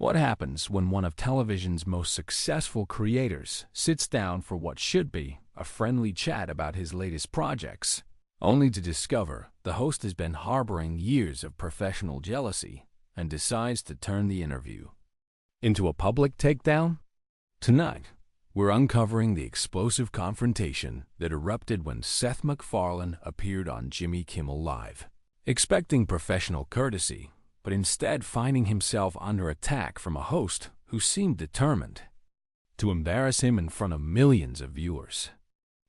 What happens when one of television's most successful creators sits down for what should be a friendly chat about his latest projects, only to discover the host has been harboring years of professional jealousy and decides to turn the interview into a public takedown? Tonight, we're uncovering the explosive confrontation that erupted when Seth MacFarlane appeared on Jimmy Kimmel Live, expecting professional courtesy, but instead finding himself under attack from a host who seemed determined to embarrass him in front of millions of viewers.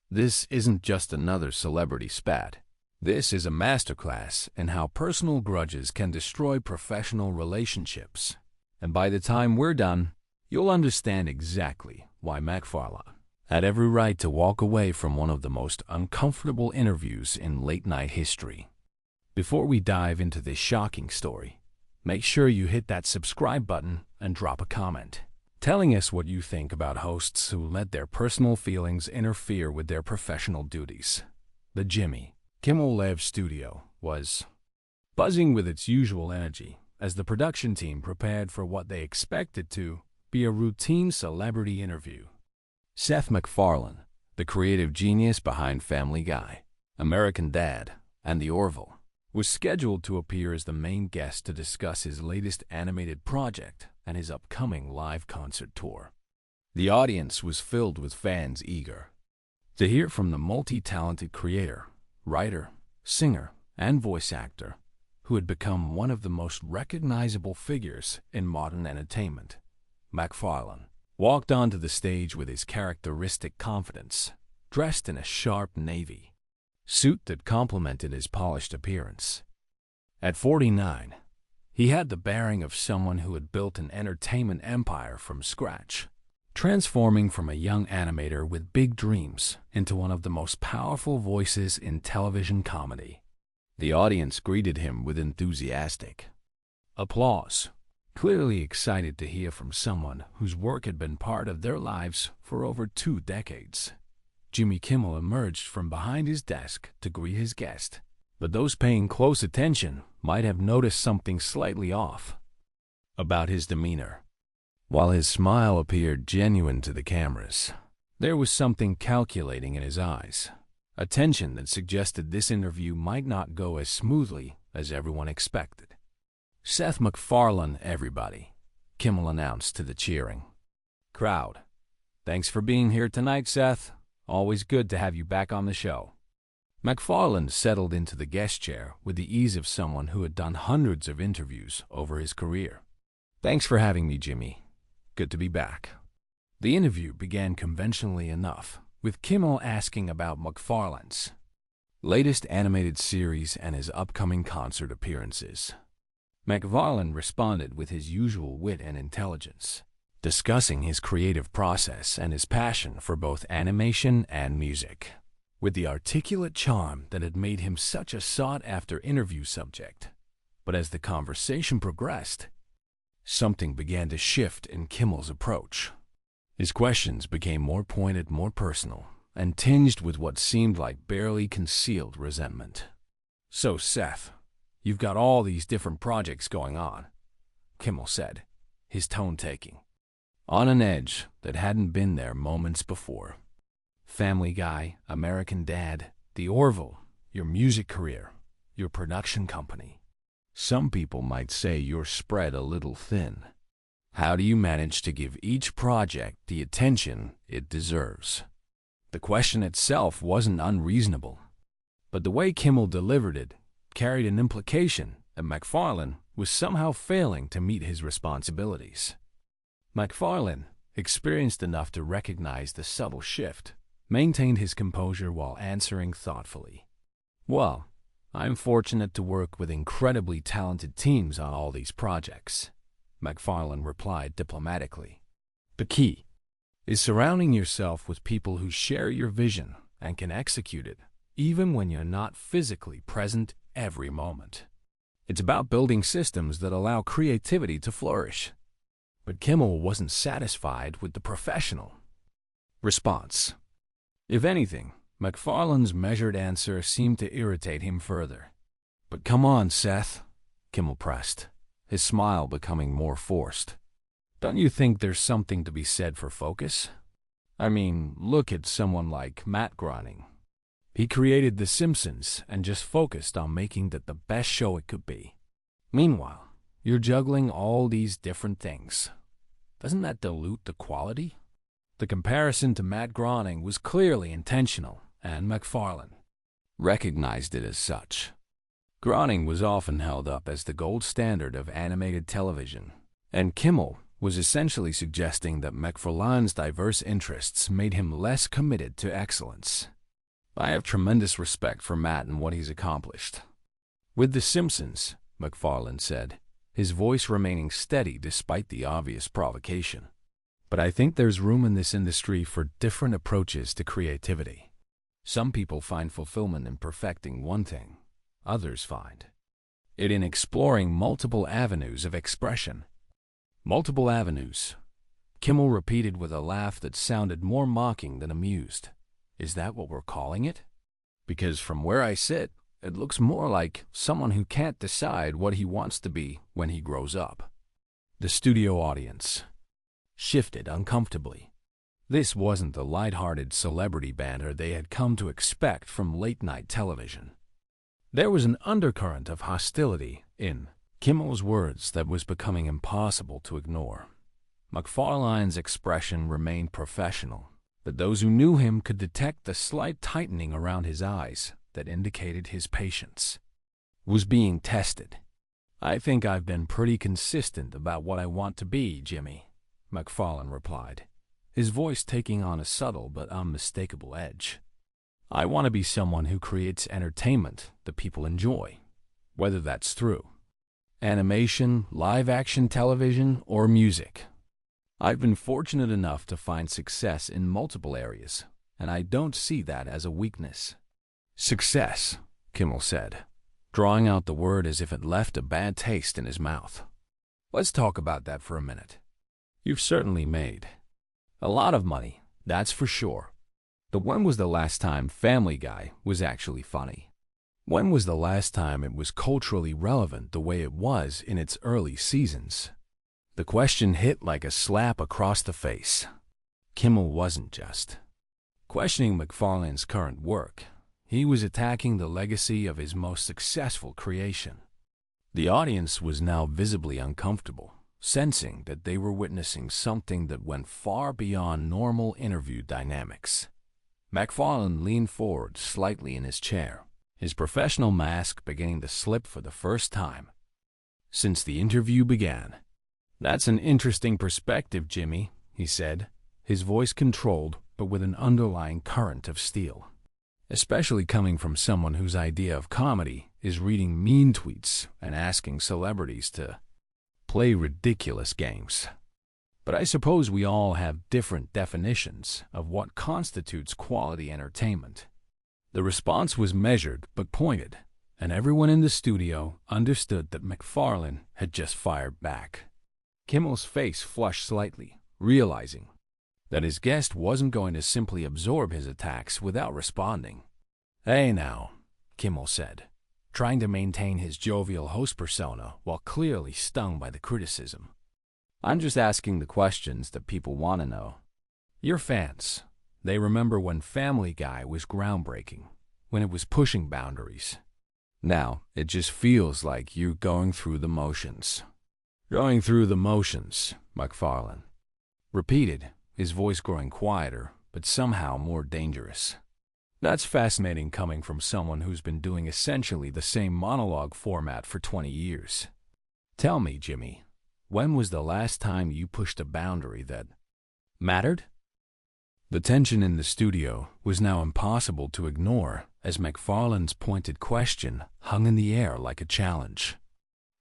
This isn't just another celebrity spat. This is a masterclass in how personal grudges can destroy professional relationships. And by the time we're done, you'll understand exactly why MacFarlane had every right to walk away from one of the most uncomfortable interviews in late-night history. Before we dive into this shocking story, make sure you hit that subscribe button and drop a comment, telling us what you think about hosts who let their personal feelings interfere with their professional duties. The Jimmy Kimmel Live studio was buzzing with its usual energy as the production team prepared for what they expected to be a routine celebrity interview. Seth MacFarlane, the creative genius behind Family Guy, American Dad, and The Orville, was scheduled to appear as the main guest to discuss his latest animated project and his upcoming live concert tour. The audience was filled with fans eager to hear from the multi-talented creator, writer, singer, and voice actor who had become one of the most recognizable figures in modern entertainment. MacFarlane walked onto the stage with his characteristic confidence, dressed in a sharp navy suit that complemented his polished appearance. At 49, he had the bearing of someone who had built an entertainment empire from scratch, transforming from a young animator with big dreams into one of the most powerful voices in television comedy. The audience greeted him with enthusiastic applause, clearly excited to hear from someone whose work had been part of their lives for over 2 decades. Jimmy Kimmel emerged from behind his desk to greet his guest, but those paying close attention might have noticed something slightly off about his demeanor. While his smile appeared genuine to the cameras, there was something calculating in his eyes, a tension that suggested this interview might not go as smoothly as everyone expected. "Seth MacFarlane, everybody," Kimmel announced to the cheering crowd. "Thanks for being here tonight, Seth. Always good to have you back on the show." MacFarlane settled into the guest chair with the ease of someone who had done hundreds of interviews over his career. "Thanks for having me, Jimmy. Good to be back." The interview began conventionally enough, with Kimmel asking about MacFarlane's latest animated series and his upcoming concert appearances. MacFarlane responded with his usual wit and intelligence, discussing his creative process and his passion for both animation and music, with the articulate charm that had made him such a sought-after interview subject. But as the conversation progressed, something began to shift in Kimmel's approach. His questions became more pointed, more personal, and tinged with what seemed like barely concealed resentment. "So, Seth, you've got all these different projects going on," Kimmel said, his tone taking on an edge that hadn't been there moments before. Family Guy, American Dad, The Orville, your music career, your production company. Some people might say you're spread a little thin. How do you manage to give each project the attention it deserves? The question itself wasn't unreasonable, but the way Kimmel delivered it carried an implication that MacFarlane was somehow failing to meet his responsibilities. MacFarlane, experienced enough to recognize the subtle shift, maintained his composure while answering thoughtfully. "Well, I'm fortunate to work with incredibly talented teams on all these projects," MacFarlane replied diplomatically. "The key is surrounding yourself with people who share your vision and can execute it, even when you're not physically present every moment. It's about building systems that allow creativity to flourish." But Kimmel wasn't satisfied with the professional response. If anything, MacFarlane's measured answer seemed to irritate him further. "But come on, Seth," Kimmel pressed, his smile becoming more forced. Don't you think there's something to be said for focus? I mean, look at someone like Matt Groening. He created The Simpsons and just focused on making that the best show it could be. Meanwhile, you're juggling all these different things. Doesn't that dilute the quality? The comparison to Matt Groening was clearly intentional, and MacFarlane recognized it as such. Groening was often held up as the gold standard of animated television, and Kimmel was essentially suggesting that MacFarlane's diverse interests made him less committed to excellence. I have tremendous respect for Matt and what he's accomplished. With The Simpsons, MacFarlane said, his voice remaining steady despite the obvious provocation. But I think there's room in this industry for different approaches to creativity. Some people find fulfillment in perfecting one thing. Others find it in exploring multiple avenues of expression. Multiple avenues, Kimmel repeated with a laugh that sounded more mocking than amused. Is that what we're calling it? Because from where I sit, it looks more like someone who can't decide what he wants to be when he grows up. The studio audience shifted uncomfortably. This wasn't the light-hearted celebrity banter they had come to expect from late-night television. There was an undercurrent of hostility in Kimmel's words that was becoming impossible to ignore. MacFarlane's expression remained professional, but those who knew him could detect the slight tightening around his eyes that indicated his patience was being tested. I think I've been pretty consistent about what I want to be, Jimmy, MacFarlane replied, his voice taking on a subtle but unmistakable edge. I want to be someone who creates entertainment that people enjoy, whether that's through animation, live-action television, or music. I've been fortunate enough to find success in multiple areas, and I don't see that as a weakness. Success, Kimmel said, drawing out the word as if it left a bad taste in his mouth. Let's talk about that for a minute. You've certainly made a lot of money, that's for sure. But when was the last time Family Guy was actually funny? When was the last time it was culturally relevant the way it was in its early seasons? The question hit like a slap across the face. Kimmel wasn't just questioning MacFarlane's current work. He was attacking the legacy of his most successful creation. The audience was now visibly uncomfortable, sensing that they were witnessing something that went far beyond normal interview dynamics. MacFarlane leaned forward slightly in his chair, his professional mask beginning to slip for the first time since the interview began. That's an interesting perspective, Jimmy, he said, his voice controlled but with an underlying current of steel. Especially coming from someone whose idea of comedy is reading mean tweets and asking celebrities to play ridiculous games. But I suppose we all have different definitions of what constitutes quality entertainment. The response was measured but pointed, and everyone in the studio understood that MacFarlane had just fired back. Kimmel's face flushed slightly, realizing that his guest wasn't going to simply absorb his attacks without responding. Hey now, Kimmel said, trying to maintain his jovial host persona while clearly stung by the criticism. I'm just asking the questions that people want to know. Your fans, they remember when Family Guy was groundbreaking, when it was pushing boundaries. Now, it just feels like you're going through the motions. Going through the motions, MacFarlane repeated, his voice growing quieter, but somehow more dangerous. That's fascinating coming from someone who's been doing essentially the same monologue format for 20 years. Tell me, Jimmy, when was the last time you pushed a boundary that mattered? The tension in the studio was now impossible to ignore as MacFarlane's pointed question hung in the air like a challenge.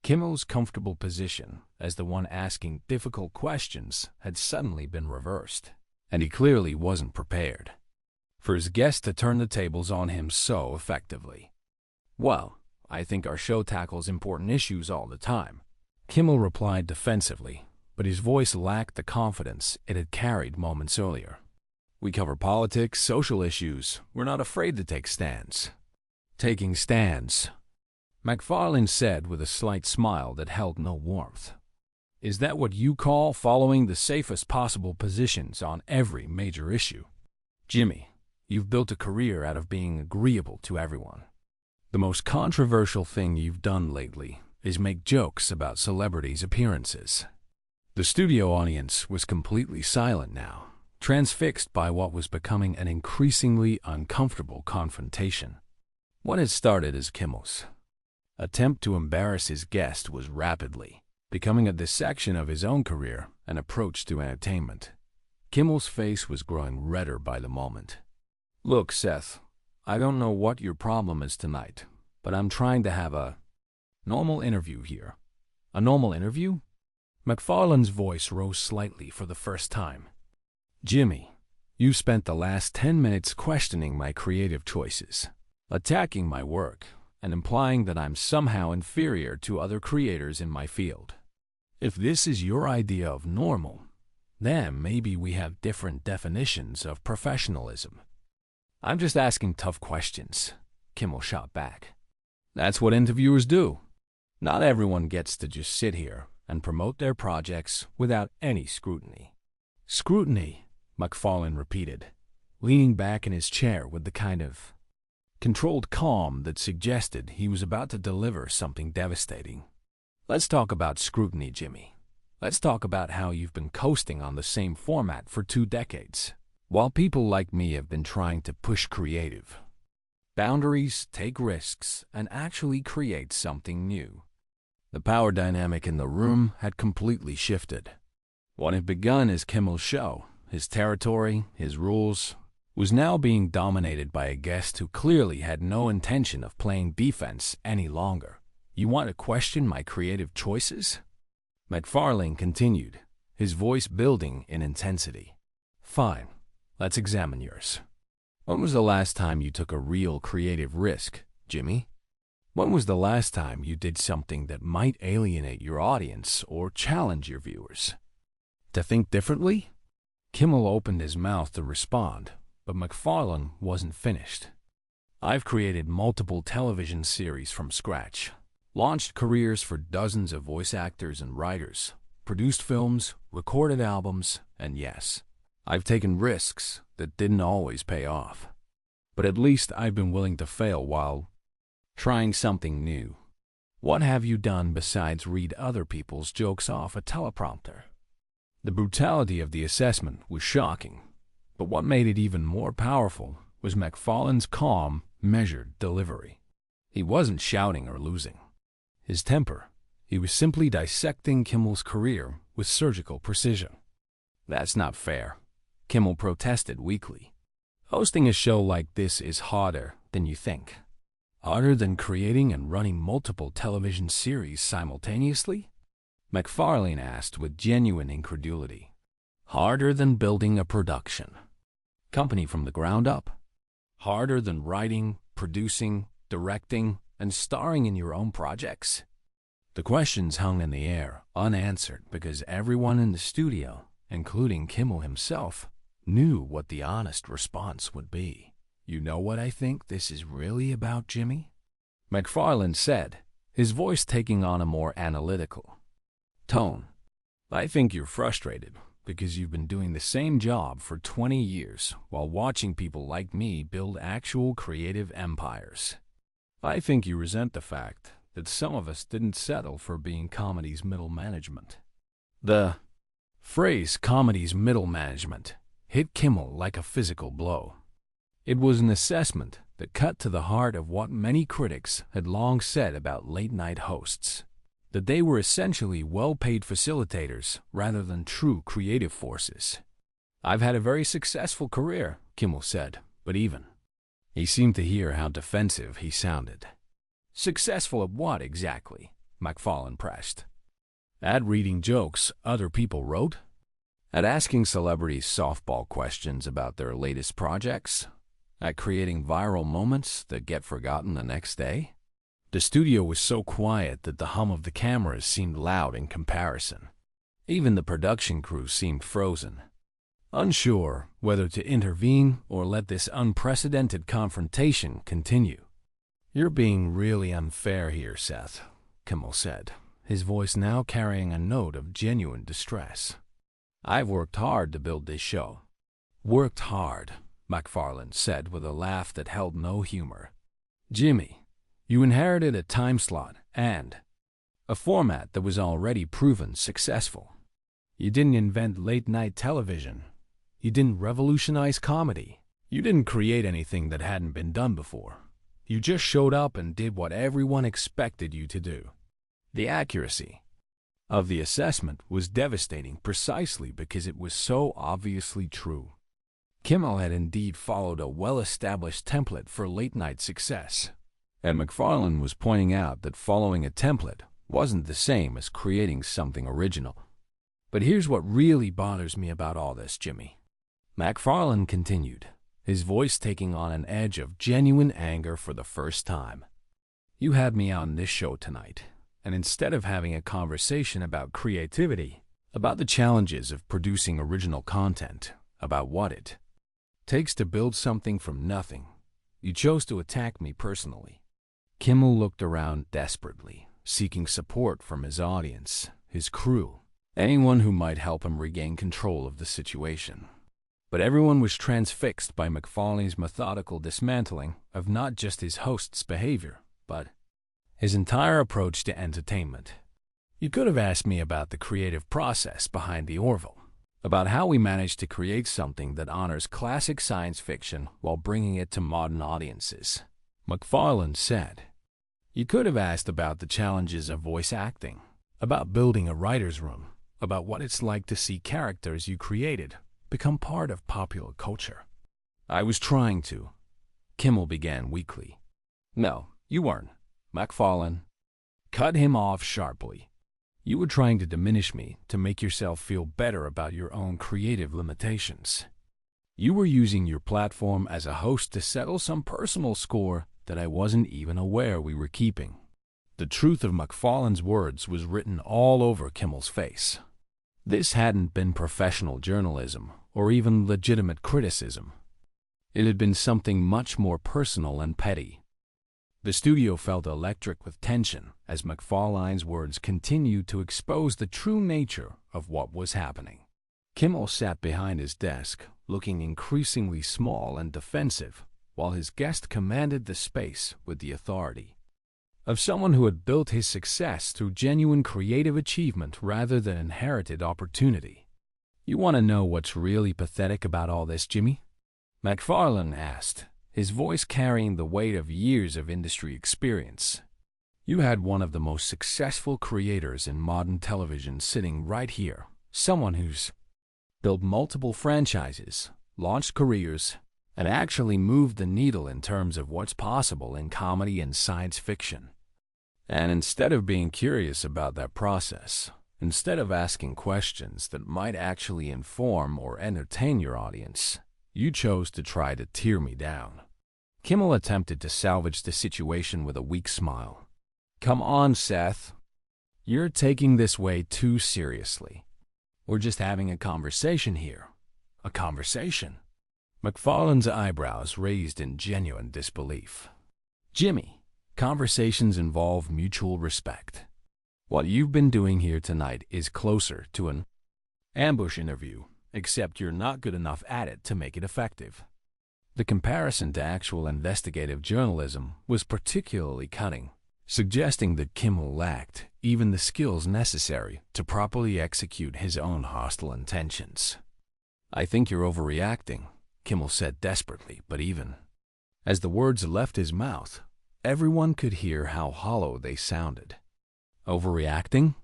Kimmel's comfortable position as the one asking difficult questions had suddenly been reversed, and he clearly wasn't prepared for his guest to turn the tables on him so effectively. Well, I think our show tackles important issues all the time, Kimmel replied defensively, but his voice lacked the confidence it had carried moments earlier. We cover politics, social issues. We're not afraid to take stands. Taking stands, MacFarlane said with a slight smile that held no warmth. Is that what you call following the safest possible positions on every major issue? Jimmy, you've built a career out of being agreeable to everyone. The most controversial thing you've done lately is make jokes about celebrities' appearances. The studio audience was completely silent now, transfixed by what was becoming an increasingly uncomfortable confrontation. What had started as Kimmel's attempt to embarrass his guest was rapidly becoming a dissection of his own career and approach to entertainment. Kimmel's face was growing redder by the moment. Look, Seth, I don't know what your problem is tonight, but I'm trying to have a normal interview here. A normal interview? MacFarlane's voice rose slightly for the first time. Jimmy, you spent the last 10 minutes questioning my creative choices, attacking my work, and implying that I'm somehow inferior to other creators in my field. If this is your idea of normal, then maybe we have different definitions of professionalism. I'm just asking tough questions, Kimmel shot back. That's what interviewers do. Not everyone gets to just sit here and promote their projects without any scrutiny. Scrutiny, MacFarlane repeated, leaning back in his chair with the kind of controlled calm that suggested he was about to deliver something devastating. Let's talk about scrutiny, Jimmy. Let's talk about how you've been coasting on the same format for 2 decades, while people like me have been trying to push creative boundaries, take risks, and actually create something new. The power dynamic in the room had completely shifted. What had begun as Kimmel's show, his territory, his rules, was now being dominated by a guest who clearly had no intention of playing defense any longer. You want to question my creative choices? MacFarlane continued, his voice building in intensity. Fine, let's examine yours. When was the last time you took a real creative risk, Jimmy? When was the last time you did something that might alienate your audience or challenge your viewers? To think differently? Kimmel opened his mouth to respond, but MacFarlane wasn't finished. I've created multiple television series from scratch, launched careers for dozens of voice actors and writers, produced films, recorded albums, and yes, I've taken risks that didn't always pay off. But at least I've been willing to fail while trying something new. What have you done besides read other people's jokes off a teleprompter? The brutality of the assessment was shocking, but what made it even more powerful was MacFarlane's calm, measured delivery. He wasn't shouting or losing his temper. He was simply dissecting Kimmel's career with surgical precision. That's not fair, Kimmel protested weakly. Hosting a show like this is harder than you think. Harder than creating and running multiple television series simultaneously? MacFarlane asked with genuine incredulity. Harder than building a production company from the ground up? Harder than writing, producing, directing, and starring in your own projects? The questions hung in the air, unanswered, because everyone in the studio, including Kimmel himself, knew what the honest response would be. You know what I think this is really about, Jimmy? MacFarlane said, his voice taking on a more analytical tone. I think you're frustrated because you've been doing the same job for 20 years while watching people like me build actual creative empires. I think you resent the fact that some of us didn't settle for being comedy's middle management. The phrase comedy's middle management hit Kimmel like a physical blow. It was an assessment that cut to the heart of what many critics had long said about late-night hosts, that they were essentially well-paid facilitators rather than true creative forces. I've had a very successful career, Kimmel said, but even. He seemed to hear how defensive he sounded. Successful at what exactly? MacFarlane pressed. At reading jokes other people wrote? At asking celebrities softball questions about their latest projects? At creating viral moments that get forgotten the next day? The studio was so quiet that the hum of the cameras seemed loud in comparison. Even the production crew seemed frozen, unsure whether to intervene or let this unprecedented confrontation continue. You're being really unfair here, Seth, Kimmel said, his voice now carrying a note of genuine distress. "I've worked hard to build this show." "Worked hard," MacFarlane said with a laugh that held no humor. "Jimmy, you inherited a time slot and a format that was already proven successful. You didn't invent late-night television. You didn't revolutionize comedy. You didn't create anything that hadn't been done before. You just showed up and did what everyone expected you to do." The accuracy of the assessment was devastating precisely because it was so obviously true. Kimmel had indeed followed a well-established template for late-night success, and MacFarlane was pointing out that following a template wasn't the same as creating something original. "But here's what really bothers me about all this, Jimmy," MacFarlane continued, his voice taking on an edge of genuine anger for the first time. "You had me on this show tonight, and instead of having a conversation about creativity, about the challenges of producing original content, about what it takes to build something from nothing, you chose to attack me personally." Kimmel looked around desperately, seeking support from his audience, his crew, anyone who might help him regain control of the situation. But everyone was transfixed by MacFarlane's methodical dismantling of not just his host's behavior, but his entire approach to entertainment. "You could have asked me about the creative process behind the Orville, about how we managed to create something that honors classic science fiction while bringing it to modern audiences," MacFarlane said. "You could have asked about the challenges of voice acting, about building a writer's room, about what it's like to see characters you created become part of popular culture." "I was trying to," Kimmel began weakly. "No, you weren't," MacFarlane cut him off sharply. "You were trying to diminish me to make yourself feel better about your own creative limitations. You were using your platform as a host to settle some personal score that I wasn't even aware we were keeping." The truth of MacFarlane's words was written all over Kimmel's face. This hadn't been professional journalism or even legitimate criticism. It had been something much more personal and petty. The studio felt electric with tension as MacFarlane's words continued to expose the true nature of what was happening. Kimmel sat behind his desk, looking increasingly small and defensive, while his guest commanded the space with the authority of someone who had built his success through genuine creative achievement rather than inherited opportunity. "You want to know what's really pathetic about all this, Jimmy?" MacFarlane asked, his voice carrying the weight of years of industry experience. "You had one of the most successful creators in modern television sitting right here, someone who's built multiple franchises, launched careers, and actually moved the needle in terms of what's possible in comedy and science fiction. And instead of being curious about that process, instead of asking questions that might actually inform or entertain your audience, you chose to try to tear me down." Kimmel attempted to salvage the situation with a weak smile. "Come on, Seth. You're taking this way too seriously. We're just having a conversation here. A conversation." MacFarlane's eyebrows raised in genuine disbelief. "Jimmy, conversations involve mutual respect. What you've been doing here tonight is closer to an ambush interview, except you're not good enough at it to make it effective." The comparison to actual investigative journalism was particularly cutting, suggesting that Kimmel lacked even the skills necessary to properly execute his own hostile intentions. "I think you're overreacting," Kimmel said desperately, but even as the words left his mouth, everyone could hear how hollow they sounded. "Overreacting?"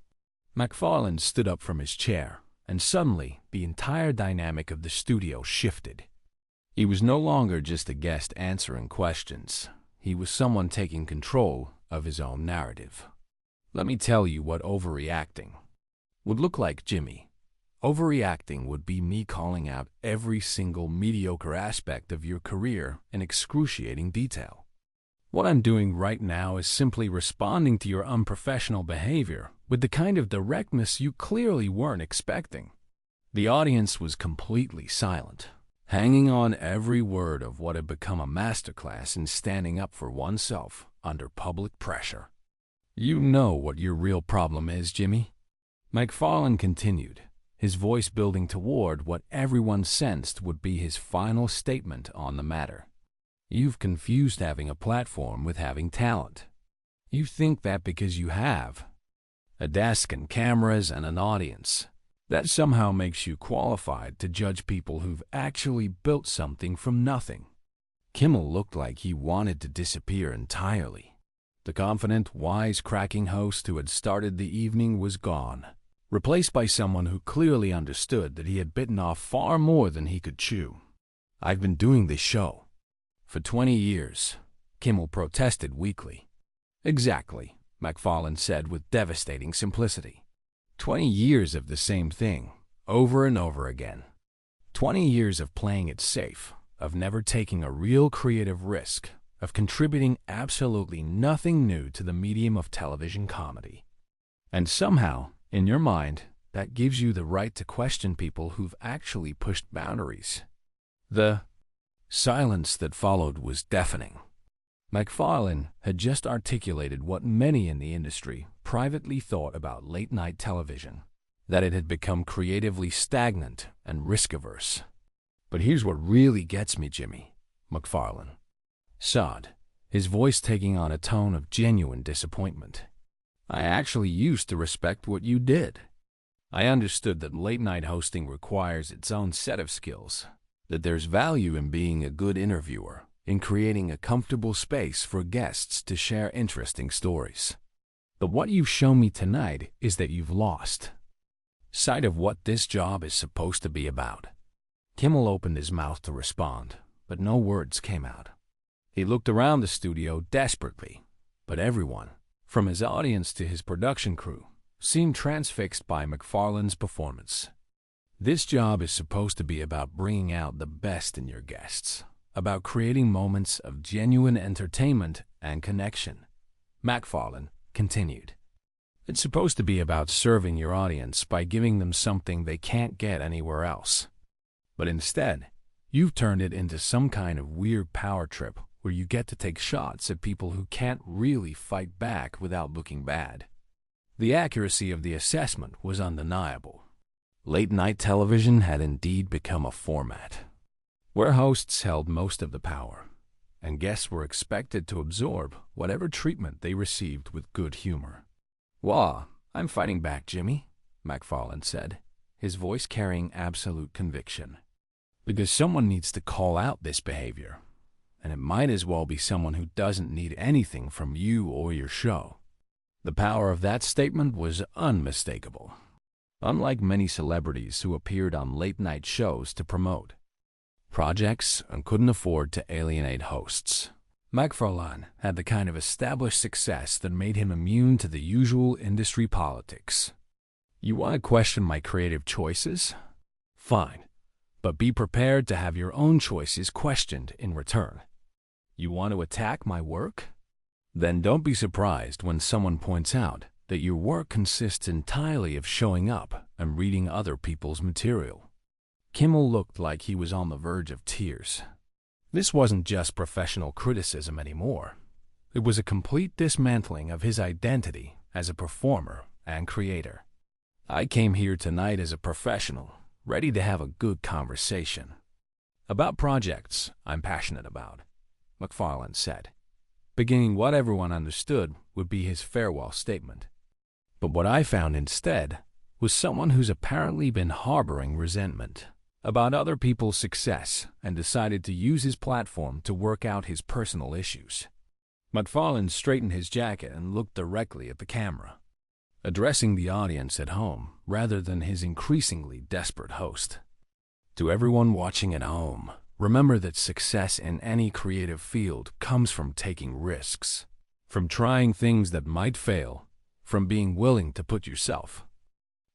MacFarlane stood up from his chair, and suddenly the entire dynamic of the studio shifted. He was no longer just a guest answering questions. He was someone taking control of his own narrative. "Let me tell you what overreacting would look like, Jimmy. Overreacting would be me calling out every single mediocre aspect of your career in excruciating detail. What I'm doing right now is simply responding to your unprofessional behavior with the kind of directness you clearly weren't expecting." The audience was completely silent, hanging on every word of what had become a masterclass in standing up for oneself under public pressure. You know what your real problem is, Jimmy. MacFarlane continued, his voice building toward what everyone sensed would be his final statement on the matter. You've confused having a platform with having talent. You think that because you have a desk and cameras and an audience, that somehow makes you qualified to judge people who've actually built something from nothing. Kimmel looked like he wanted to disappear entirely. The confident, wise-cracking host who had started the evening was gone, replaced by someone who clearly understood that he had bitten off far more than he could chew. I've been doing this show for 20 years, Kimmel protested weakly. Exactly, MacFarlane said with devastating simplicity. 20 years of the same thing, over and over again. 20 years of playing it safe, of never taking a real creative risk, of contributing absolutely nothing new to the medium of television comedy. And somehow, in your mind, that gives you the right to question people who've actually pushed boundaries. The silence that followed was deafening. MacFarlane had just articulated what many in the industry privately thought about late-night television, that it had become creatively stagnant and risk-averse. But here's what really gets me, Jimmy, MacFarlane sobbed, his voice taking on a tone of genuine disappointment. I actually used to respect what you did. I understood that late-night hosting requires its own set of skills, that there's value in being a good interviewer, in creating a comfortable space for guests to share interesting stories. But what you've shown me tonight is that you've lost sight of what this job is supposed to be about. Kimmel opened his mouth to respond, but no words came out. He looked around the studio desperately, but everyone, from his audience to his production crew, seemed transfixed by MacFarlane's performance. This job is supposed to be about bringing out the best in your guests, about creating moments of genuine entertainment and connection. MacFarlane continued. It's supposed to be about serving your audience by giving them something they can't get anywhere else. But instead, you've turned it into some kind of weird power trip where you get to take shots at people who can't really fight back without looking bad. The accuracy of the assessment was undeniable. Late-night television had indeed become a format where hosts held most of the power, and guests were expected to absorb whatever treatment they received with good humor. "Wah, I'm fighting back, Jimmy," MacFarlane said, his voice carrying absolute conviction. "Because someone needs to call out this behavior, and it might as well be someone who doesn't need anything from you or your show." The power of that statement was unmistakable. Unlike many celebrities who appeared on late-night shows to promote projects and couldn't afford to alienate hosts, MacFarlane had the kind of established success that made him immune to the usual industry politics. You want to question my creative choices? Fine, but be prepared to have your own choices questioned in return. You want to attack my work? Then don't be surprised when someone points out that your work consists entirely of showing up and reading other people's material. Kimmel looked like he was on the verge of tears. This wasn't just professional criticism anymore. It was a complete dismantling of his identity as a performer and creator. I came here tonight as a professional, ready to have a good conversation about projects I'm passionate about, MacFarlane said, beginning what everyone understood would be his farewell statement. But what I found instead was someone who's apparently been harboring resentment about other people's success and decided to use his platform to work out his personal issues. MacFarlane straightened his jacket and looked directly at the camera, addressing the audience at home rather than his increasingly desperate host. To everyone watching at home, remember that success in any creative field comes from taking risks, from trying things that might fail, from being willing to put yourself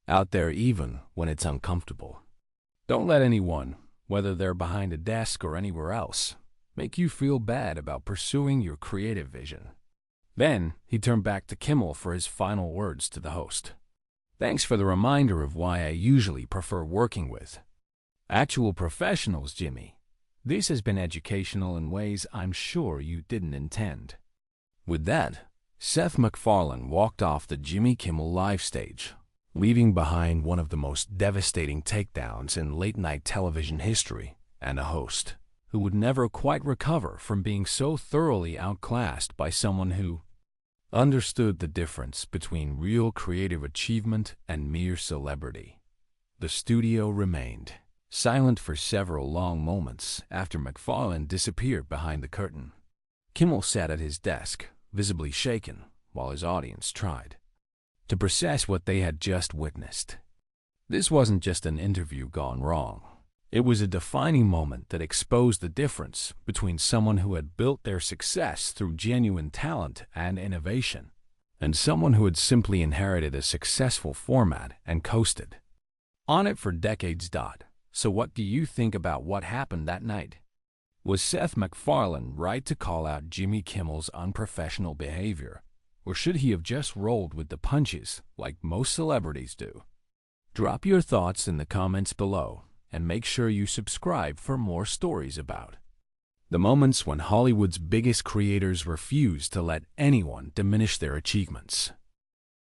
out there even when it's uncomfortable. Don't let anyone, whether they're behind a desk or anywhere else, make you feel bad about pursuing your creative vision. Then he turned back to Kimmel for his final words to the host. Thanks for the reminder of why I usually prefer working with actual professionals, Jimmy. This has been educational in ways I'm sure you didn't intend. With that, Seth MacFarlane walked off the Jimmy Kimmel live stage, leaving behind one of the most devastating takedowns in late-night television history and a host who would never quite recover from being so thoroughly outclassed by someone who understood the difference between real creative achievement and mere celebrity. The studio remained silent for several long moments after MacFarlane disappeared behind the curtain. Kimmel sat at his desk, visibly shaken, while his audience tried to process what they had just witnessed. This wasn't just an interview gone wrong. It was a defining moment that exposed the difference between someone who had built their success through genuine talent and innovation, and someone who had simply inherited a successful format and coasted on it for decades. So what do you think about what happened that night? Was Seth MacFarlane right to call out Jimmy Kimmel's unprofessional behavior, or should he have just rolled with the punches like most celebrities do? Drop your thoughts in the comments below, and make sure you subscribe for more stories about the moments when Hollywood's biggest creators refuse to let anyone diminish their achievements.